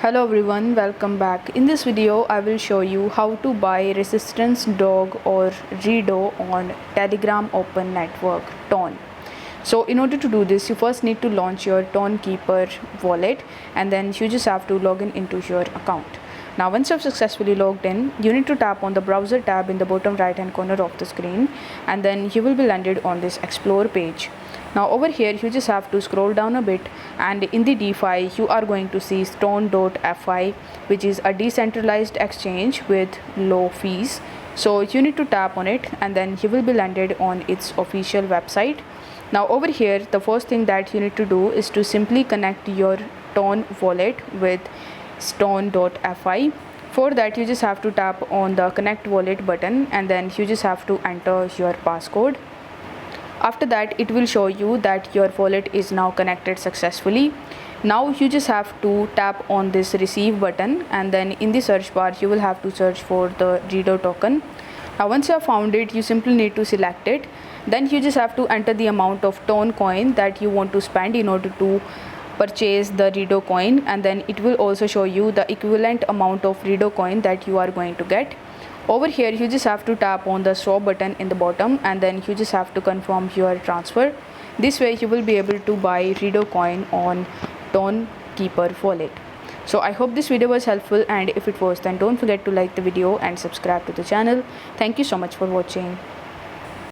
Hello everyone, welcome back. In this video I will show you how to buy resistance dog or redo on Telegram Open Network Ton. So in order to do this, you first need to launch your Ton Keeper wallet, and then you just have to log in into your account. Now once you've successfully logged in, you need to tap on the browser tab in the bottom right hand corner of the screen, and then you will be landed on this explore page. Now over here you just have to scroll down a bit, and in the DeFi you are going to see stone.fi, which is a decentralized exchange with low fees. So you need to tap on it, and then you will be landed on its official website. Now over here the first thing that you need to do is to simply connect your Ton wallet with stone.fi. For that you just have to tap on the connect wallet button, and then you just have to enter your passcode. After that it will show you that your wallet is now connected successfully. Now you just have to tap on this receive button, and then in the search bar you will have to search for the redo token. Now once you have found it, you simply need to select it. Then you just have to enter the amount of Ton coin that you want to spend in order to purchase the redo coin, and then it will also show you the equivalent amount of redo coin that you are going to get. Over here you just have to tap on the stop button in the bottom, and then you just have to confirm your transfer. This way you will be able to buy redo coin on Ton Keeper wallet. So I hope this video was helpful, and if it was, then don't forget to like the video and subscribe to the channel. Thank you so much for watching.